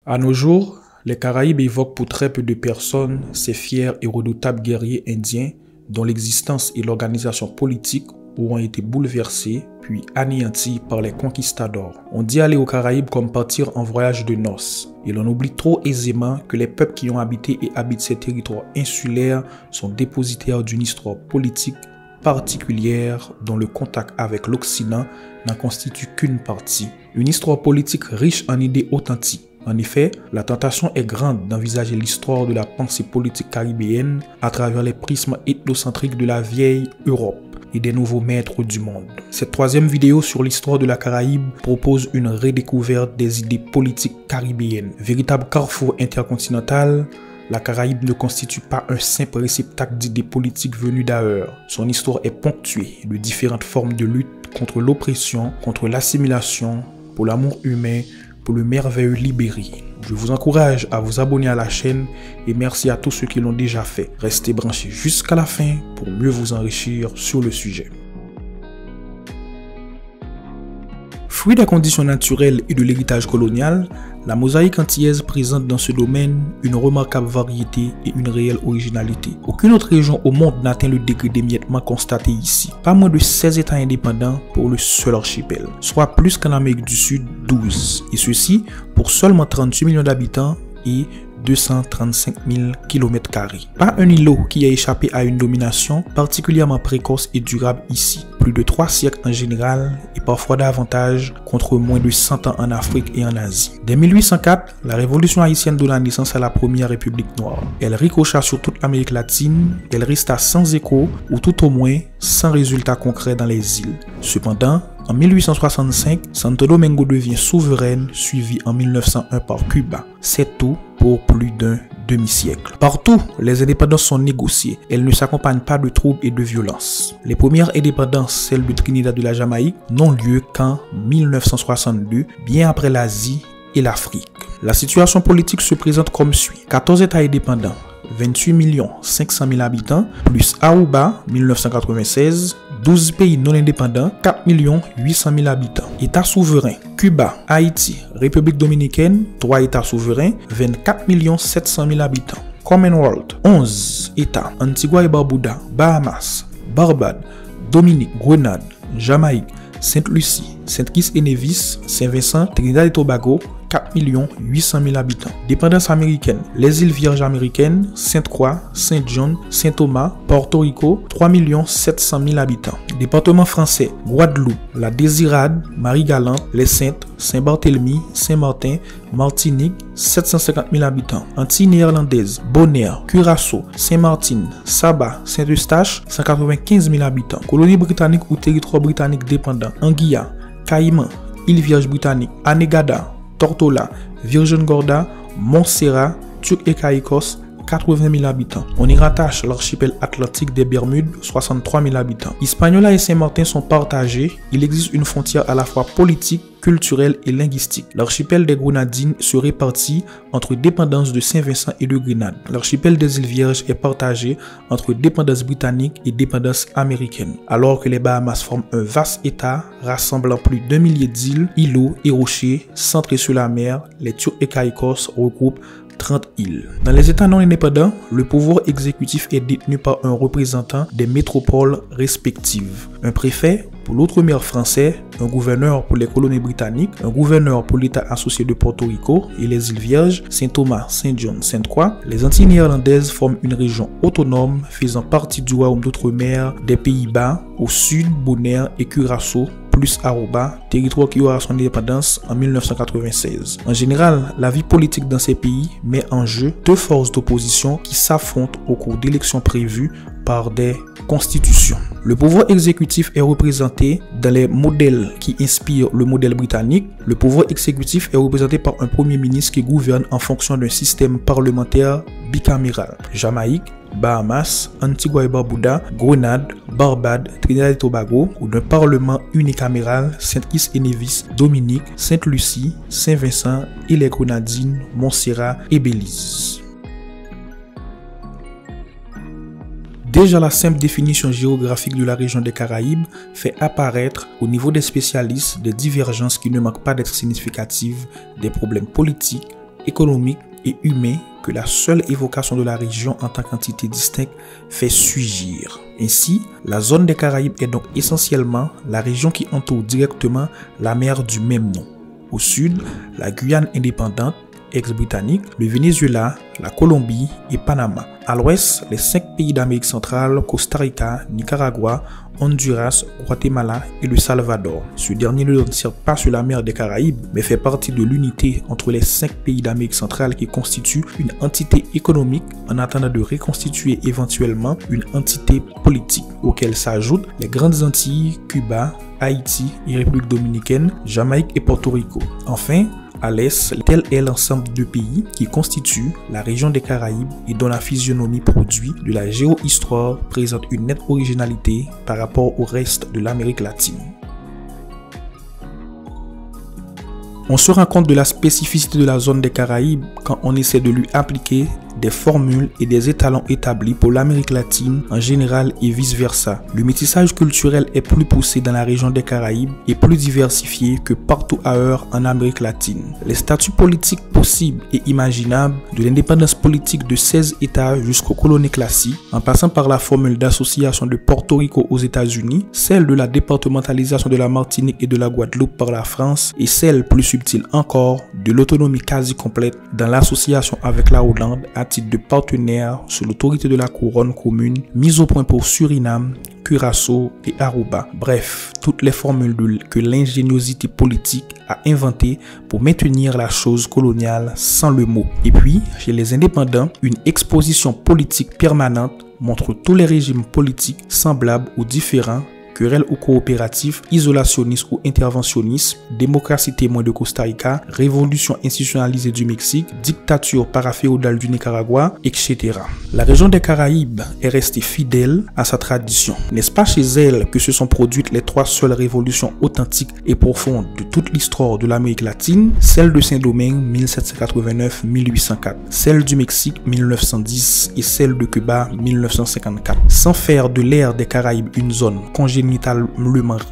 À nos jours, les Caraïbes évoquent pour très peu de personnes ces fiers et redoutables guerriers indiens dont l'existence et l'organisation politique auront été bouleversées puis anéanties par les conquistadors. On dit aller aux Caraïbes comme partir en voyage de noces, et l'on oublie trop aisément que les peuples qui ont habité et habitent ces territoires insulaires sont dépositaires d'une histoire politique particulière dont le contact avec l'Occident n'en constitue qu'une partie. Une histoire politique riche en idées authentiques. En effet, la tentation est grande d'envisager l'histoire de la pensée politique caribéenne à travers les prismes ethnocentriques de la vieille Europe et des nouveaux maîtres du monde. Cette troisième vidéo sur l'histoire de la Caraïbe propose une redécouverte des idées politiques caribéennes. Véritable carrefour intercontinental, la Caraïbe ne constitue pas un simple réceptacle d'idées politiques venues d'ailleurs. Son histoire est ponctuée de différentes formes de lutte contre l'oppression, contre l'assimilation, pour l'amour humain, pour le merveilleux Libéry. Je vous encourage à vous abonner à la chaîne et merci à tous ceux qui l'ont déjà fait. Restez branchés jusqu'à la fin pour mieux vous enrichir sur le sujet. Fruit des conditions naturelles et de l'héritage colonial, la mosaïque antillaise présente dans ce domaine une remarquable variété et une réelle originalité. Aucune autre région au monde n'atteint le degré d'émiettement constaté ici. Pas moins de 16 États indépendants pour le seul archipel, soit plus qu'en Amérique du Sud 12, et ceci pour seulement 38 millions d'habitants et 235 000 km². Pas un îlot qui a échappé à une domination particulièrement précoce et durable ici. Plus de 3 siècles en général et parfois davantage contre moins de 100 ans en Afrique et en Asie. Dès 1804, la révolution haïtienne donna naissance à la première république noire. Elle ricocha sur toute l'Amérique latine, elle resta sans écho ou tout au moins sans résultat concret dans les îles. Cependant, en 1865, Santo Domingo devient souveraine, suivie en 1901 par Cuba. C'est tout pour plus d'un demi-siècle. Partout, les indépendances sont négociées. Elles ne s'accompagnent pas de troubles et de violences. Les premières indépendances, celles de Trinidad de la Jamaïque, n'ont lieu qu'en 1962, bien après l'Asie et l'Afrique. La situation politique se présente comme suit. 14 États indépendants, 28 500 000 habitants, plus Aruba, 1996, 12 pays non indépendants, 4 800 000 habitants. États souverains, Cuba, Haïti, République dominicaine, 3 États souverains, 24 700 000 habitants. Commonwealth, 11 États, Antigua et Barbuda, Bahamas, Barbade, Dominique, Grenade, Jamaïque, Sainte-Lucie, Saint-Kitts et Nevis, Saint-Vincent, Trinidad et Tobago, 4 800 000 habitants. Dépendance américaine, les îles Vierges américaines, Sainte-Croix, Saint-John, Saint-Thomas, Porto Rico, 3 700 000 habitants. Département français, Guadeloupe, la Désirade, Marie-Galante, les Saintes, Saint-Barthélemy, Saint-Martin, Martinique, 750 000 habitants. Antilles néerlandaises, Bonaire, Curaçao, Saint-Martin, Saba, Saint-Eustache, 195 000 habitants. Colonie britannique ou territoire britannique dépendant, Anguilla, Caïman, îles Vierges britanniques, Anegada, Tortola, Virgin Gorda, Montserrat, Turks et Caïcos, 80 000 habitants. On y rattache l'archipel atlantique des Bermudes, 63 000 habitants. Hispaniola et Saint-Martin sont partagés. Il existe une frontière à la fois politique, culturelle et linguistique. L'archipel des Grenadines se répartit entre dépendances de Saint-Vincent et de Grenade. L'archipel des îles Vierges est partagé entre dépendances britanniques et dépendances américaines. Alors que les Bahamas forment un vaste État rassemblant plus d'1 millier d'îles, îlots et rochers centrés sur la mer, les Turks et Caïcos regroupent 30 îles. Dans les États non indépendants, le pouvoir exécutif est détenu par un représentant des métropoles respectives. Un préfet pour l'outre-mer français, un gouverneur pour les colonies britanniques, un gouverneur pour l'État associé de Porto Rico et les îles Vierges, Saint-Thomas, Saint-John, Sainte-Croix. Les Antilles néerlandaises forment une région autonome faisant partie du royaume d'outre-mer des Pays-Bas, au sud, Bonaire et Curaçao, plus Aruba, territoire qui aura son indépendance en 1996. En général, la vie politique dans ces pays met en jeu deux forces d'opposition qui s'affrontent au cours d'élections prévues par des constitutions. Le pouvoir exécutif est représenté dans les modèles qui inspirent le modèle britannique. Le pouvoir exécutif est représenté par un premier ministre qui gouverne en fonction d'un système parlementaire bicaméral. Jamaïque, Bahamas, Antigua et Barbuda, Grenade, Barbade, Trinidad et Tobago, ou d'un parlement unicaméral, Saint-Kitts et Nevis, Dominique, Sainte-Lucie, Saint-Vincent et les Grenadines, Montserrat et Belize. Déjà, la simple définition géographique de la région des Caraïbes fait apparaître au niveau des spécialistes des divergences qui ne manquent pas d'être significatives des problèmes politiques, économique et humain que la seule évocation de la région en tant qu'entité distincte fait surgir. Ainsi, la zone des Caraïbes est donc essentiellement la région qui entoure directement la mer du même nom. Au sud, la Guyane indépendante, ex-britannique, le Venezuela, la Colombie et Panama. À l'ouest, les 5 pays d'Amérique centrale, Costa Rica, Nicaragua, Honduras, Guatemala et le Salvador. Ce dernier ne donne certes pas sur la mer des Caraïbes, mais fait partie de l'unité entre les 5 pays d'Amérique centrale qui constituent une entité économique en attendant de reconstituer éventuellement une entité politique, auquel s'ajoutent les Grandes Antilles, Cuba, Haïti et République dominicaine, Jamaïque et Porto Rico. Enfin, à l'est, tel est l'ensemble de pays qui constituent la région des Caraïbes et dont la physionomie produit de la géohistoire présente une nette originalité par rapport au reste de l'Amérique latine. On se rend compte de la spécificité de la zone des Caraïbes quand on essaie de lui appliquer des formules et des étalons établis pour l'Amérique latine en général et vice-versa. Le métissage culturel est plus poussé dans la région des Caraïbes et plus diversifié que partout ailleurs en Amérique latine. Les statuts politiques possibles et imaginables, de l'indépendance politique de 16 États jusqu'aux colonies classiques, en passant par la formule d'association de Porto Rico aux États-Unis, celle de la départementalisation de la Martinique et de la Guadeloupe par la France, et celle plus subtile encore de l'autonomie quasi complète dans l'association avec la Hollande à titre de partenaire sous l'autorité de la couronne commune, mise au point pour Suriname, Curaçao et Aruba. Bref, toutes les formules que l'ingéniosité politique a inventées pour maintenir la chose coloniale sans le mot. Et puis, chez les indépendants, une exposition politique permanente montre tous les régimes politiques semblables ou différents, querelles ou coopératifs, isolationnistes ou interventionnistes, démocratie témoin de Costa Rica, révolution institutionnalisée du Mexique, dictature paraféodale du Nicaragua, etc. La région des Caraïbes est restée fidèle à sa tradition. N'est-ce pas chez elle que se sont produites les 3 seules révolutions authentiques et profondes de toute l'histoire de l'Amérique latine? Celle de Saint-Domingue 1789-1804, celle du Mexique 1910 et celle de Cuba 1954. Sans faire de l'ère des Caraïbes une zone congénitalement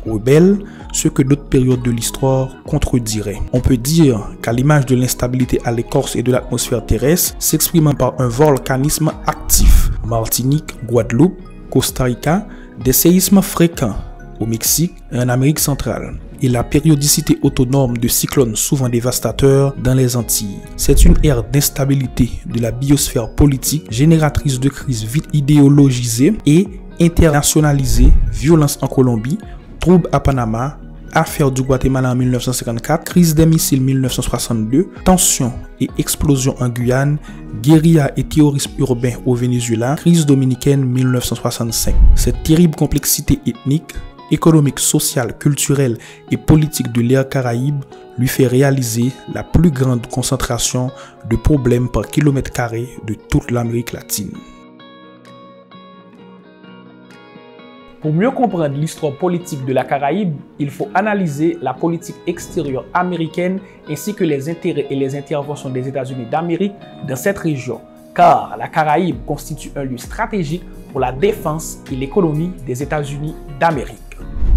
rebelle, ce que d'autres périodes de l'histoire contrediraient. On peut dire qu'à l'image de l'instabilité à l'écorce et de l'atmosphère terrestre, s'exprimant par un volcanisme actif, Martinique, Guadeloupe, Costa Rica, des séismes fréquents au Mexique et en Amérique centrale, et la périodicité autonome de cyclones souvent dévastateurs dans les Antilles. C'est une ère d'instabilité de la biosphère politique, génératrice de crises vite idéologisées et internationalisée, violence en Colombie, troubles à Panama, affaire du Guatemala en 1954, crise des missiles 1962, tensions et explosions en Guyane, guérilla et terrorisme urbain au Venezuela, crise dominicaine 1965. Cette terrible complexité ethnique, économique, sociale, culturelle et politique de l'ère Caraïbe lui fait réaliser la plus grande concentration de problèmes par kilomètre carré de toute l'Amérique latine. Pour mieux comprendre l'histoire politique de la Caraïbe, il faut analyser la politique extérieure américaine ainsi que les intérêts et les interventions des États-Unis d'Amérique dans cette région, car la Caraïbe constitue un lieu stratégique pour la défense et l'économie des États-Unis d'Amérique.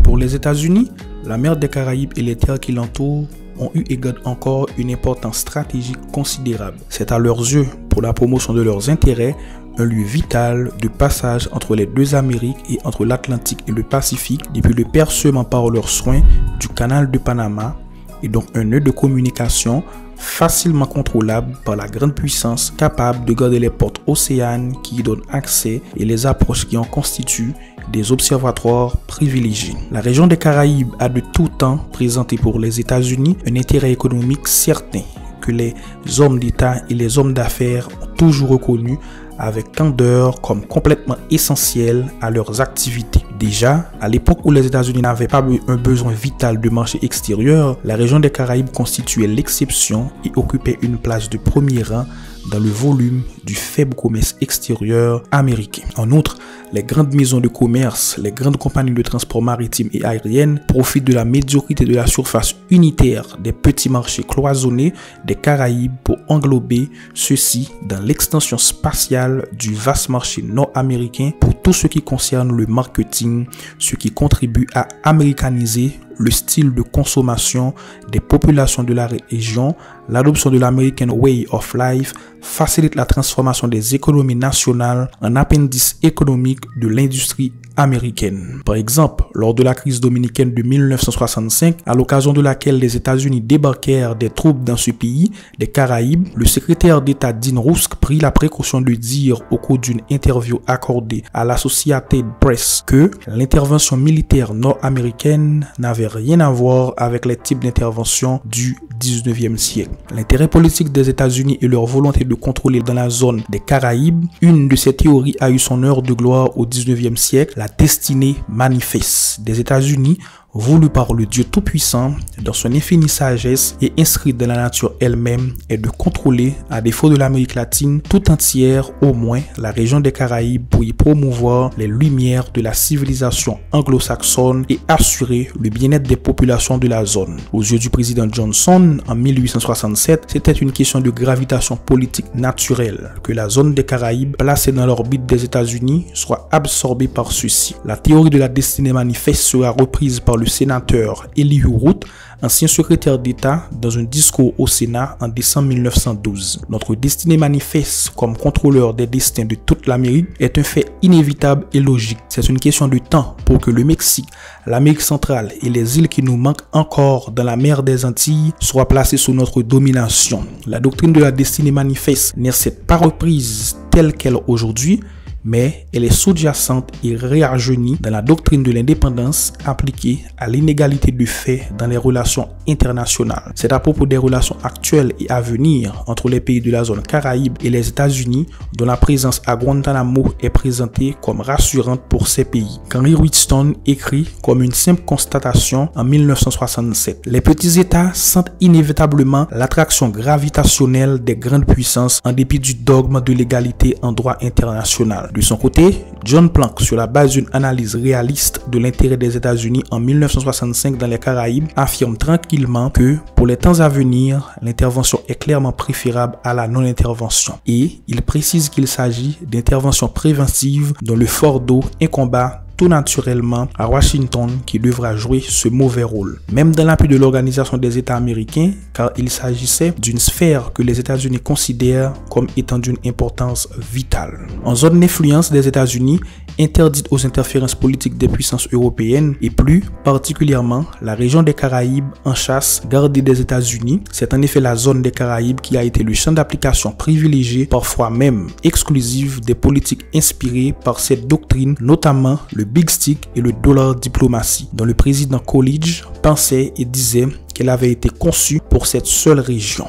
Pour les États-Unis, la mer des Caraïbes et les terres qui l'entourent ont eu et gardent encore une importance stratégique considérable. C'est à leurs yeux, pour la promotion de leurs intérêts, un lieu vital de passage entre les deux Amériques et entre l'Atlantique et le Pacifique depuis le percement par leurs soins du canal de Panama et donc un nœud de communication facilement contrôlable par la grande puissance capable de garder les portes océanes qui y donnent accès et les approches qui en constituent des observatoires privilégiés. La région des Caraïbes a de tout temps présenté pour les États-Unis un intérêt économique certain que les hommes d'État et les hommes d'affaires ont toujours reconnu avec candeur comme complètement essentiel à leurs activités. Déjà, à l'époque où les États-Unis n'avaient pas un besoin vital de marché extérieur, la région des Caraïbes constituait l'exception et occupait une place de premier rang dans le volume du faible commerce extérieur américain. En outre, les grandes maisons de commerce, les grandes compagnies de transport maritime et aérienne profitent de la médiocrité de la surface unitaire des petits marchés cloisonnés des Caraïbes pour englober ceux-ci dans l'extension spatiale du vaste marché nord-américain pour tout ce qui concerne le marketing, ce qui contribue à américaniser le style de consommation des populations de la région l'adoption de l'American Way of Life facilite la transformation des économies nationales en appendice économique de l'industrie américaine. Par exemple, lors de la crise dominicaine de 1965, à l'occasion de laquelle les États-Unis débarquèrent des troupes dans ce pays des Caraïbes, le secrétaire d'État Dean Rusk prit la précaution de dire au cours d'une interview accordée à l'Associated Press que l'intervention militaire nord-américaine n'avait rien à voir avec les types d'intervention du 19e siècle. L'intérêt politique des États-Unis et leur volonté de contrôler dans la zone des Caraïbes, une de ces théories a eu son heure de gloire au 19e siècle, la destinée manifeste des États-Unis, voulu par le Dieu Tout-Puissant dans son infinie sagesse et inscrite dans la nature elle-même, est de contrôler, à défaut de l'Amérique latine tout entière, au moins la région des Caraïbes, pour y promouvoir les lumières de la civilisation anglo-saxonne et assurer le bien-être des populations de la zone. Aux yeux du président Johnson, en 1867, c'était une question de gravitation politique naturelle que la zone des Caraïbes, placée dans l'orbite des États-Unis, soit absorbée par ceux-ci. La théorie de la destinée manifeste sera reprise par le sénateur Elihu Root, ancien secrétaire d'État, dans un discours au Sénat en décembre 1912. Notre destinée manifeste comme contrôleur des destins de toute l'Amérique est un fait inévitable et logique. C'est une question de temps pour que le Mexique, l'Amérique centrale et les îles qui nous manquent encore dans la mer des Antilles soient placées sous notre domination. La doctrine de la destinée manifeste n'est certes pas reprise telle qu'elle est aujourd'hui, mais elle est sous-jacente et réarjeunie dans la doctrine de l'indépendance appliquée à l'inégalité de fait dans les relations internationales. C'est à propos des relations actuelles et à venir entre les pays de la zone Caraïbe et les États-Unis dont la présence à Guantanamo est présentée comme rassurante pour ces pays. Henry Wheatstone écrit comme une simple constatation en 1967. Les petits États sentent inévitablement l'attraction gravitationnelle des grandes puissances en dépit du dogme de l'égalité en droit international. De son côté, John Planck, sur la base d'une analyse réaliste de l'intérêt des États-Unis en 1965 dans les Caraïbes, affirme tranquillement que, pour les temps à venir, l'intervention est clairement préférable à la non-intervention. Et il précise qu'il s'agit d'interventions préventives dont le fardeau incomba tout naturellement à Washington qui devra jouer ce mauvais rôle. Même dans l'appui de l'Organisation des États américains, car il s'agissait d'une sphère que les États-Unis considèrent comme étant d'une importance vitale. En zone d'influence des États-Unis, interdite aux interférences politiques des puissances européennes et plus particulièrement la région des Caraïbes en chasse gardée des États-Unis, c'est en effet la zone des Caraïbes qui a été le champ d'application privilégié, parfois même exclusif, des politiques inspirées par cette doctrine, notamment le Big Stick et le dollar diplomatie, dont le président Coolidge pensait et disait qu'elle avait été conçue pour cette seule région.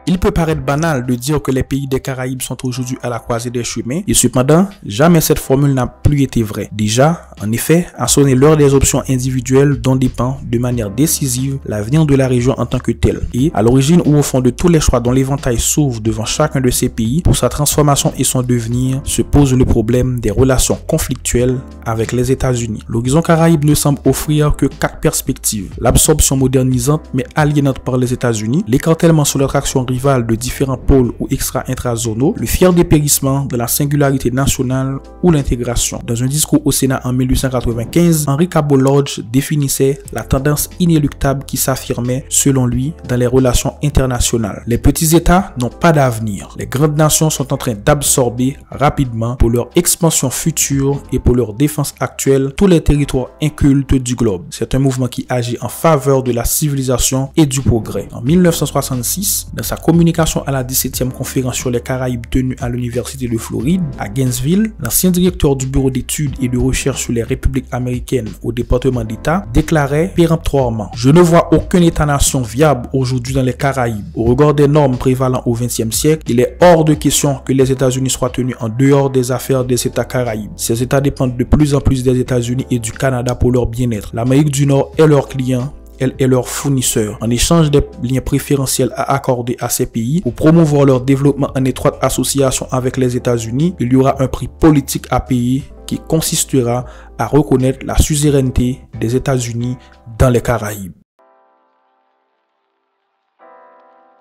Il peut paraître banal de dire que les pays des Caraïbes sont aujourd'hui à la croisée des chemins, et cependant, jamais cette formule n'a plus été vraie. Déjà, en effet, a sonné l'heure des options individuelles dont dépend de manière décisive l'avenir de la région en tant que telle. Et à l'origine ou au fond de tous les choix dont l'éventail s'ouvre devant chacun de ces pays, pour sa transformation et son devenir, se pose le problème des relations conflictuelles avec les États-Unis. L'horizon Caraïbe ne semble offrir que 4 perspectives. L'absorption modernisante mais aliénante par les États-Unis, l'écartèlement sur leur action de différents pôles ou extra-intrazonaux, le fier dépérissement de la singularité nationale ou l'intégration. Dans un discours au Sénat en 1895, Henry Cabot Lodge définissait la tendance inéluctable qui s'affirmait, selon lui, dans les relations internationales. Les petits États n'ont pas d'avenir. Les grandes nations sont en train d'absorber rapidement, pour leur expansion future et pour leur défense actuelle, tous les territoires incultes du globe. C'est un mouvement qui agit en faveur de la civilisation et du progrès. En 1966, dans sa communication à la 17e conférence sur les Caraïbes tenue à l'Université de Floride, à Gainesville, l'ancien directeur du Bureau d'études et de recherche sur les républiques américaines au département d'État déclarait péremptoirement: « Je ne vois aucun État-nation viable aujourd'hui dans les Caraïbes. Au regard des normes prévalant au XXe siècle, il est hors de question que les États-Unis soient tenus en dehors des affaires des États caraïbes. Ces États dépendent de plus en plus des États-Unis et du Canada pour leur bien-être. L'Amérique du Nord est leur client. Elle est leur fournisseur. En échange des liens préférentiels à accorder à ces pays pour promouvoir leur développement en étroite association avec les États-Unis, il y aura un prix politique à payer qui consistera à reconnaître la suzeraineté des États-Unis dans les Caraïbes. »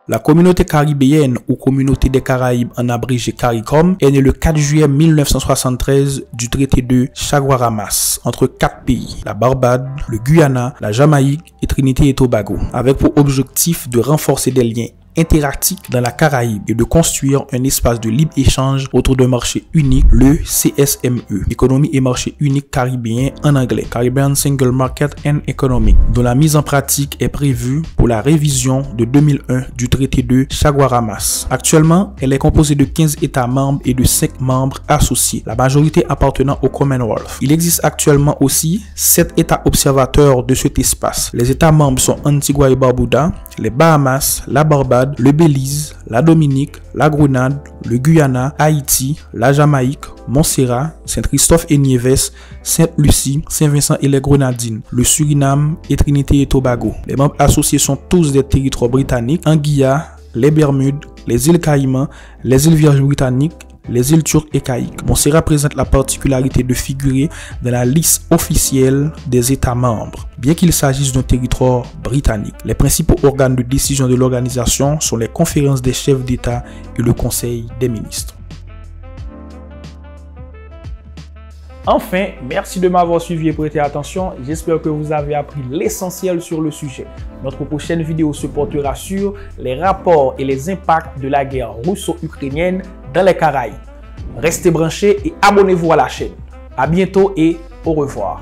La communauté caribéenne ou communauté des Caraïbes en abrégé CARICOM est née le 4 juillet 1973 du traité de Chaguaramas entre 4 pays, la Barbade, le Guyana, la Jamaïque et Trinité et Tobago, avec pour objectif de renforcer des liens interactifs dans la Caraïbe et de construire un espace de libre-échange autour d'un marché unique, le CSME, Économie et marché unique caribéen en anglais, Caribbean Single Market and Economic, dont la mise en pratique est prévue pour la révision de 2001 du traité de Chaguaramas. Actuellement, elle est composée de 15 États membres et de 5 membres associés, la majorité appartenant au Commonwealth. Il existe actuellement aussi 7 États observateurs de cet espace. Les États membres sont Antigua et Barbuda, les Bahamas, la Barbade, le Belize, la Dominique, la Grenade, le Guyana, Haïti, la Jamaïque, Montserrat, Saint-Christophe et Nieves, Sainte-Lucie, Saint-Vincent et les Grenadines, le Suriname et Trinité et Tobago. Les membres associés sont tous des territoires britanniques, Anguilla, les Bermudes, les îles Caïmans, les îles Vierges britanniques, les îles Turques et Caïques. Montserrat présente la particularité de figurer dans la liste officielle des États membres, bien qu'il s'agisse d'un territoire britannique. Les principaux organes de décision de l'organisation sont les conférences des chefs d'État et le Conseil des ministres. Enfin, merci de m'avoir suivi et prêté attention. J'espère que vous avez appris l'essentiel sur le sujet. Notre prochaine vidéo se portera sur les rapports et les impacts de la guerre russo-ukrainienne dans les Caraïbes. Restez branchés et abonnez-vous à la chaîne. À bientôt et au revoir.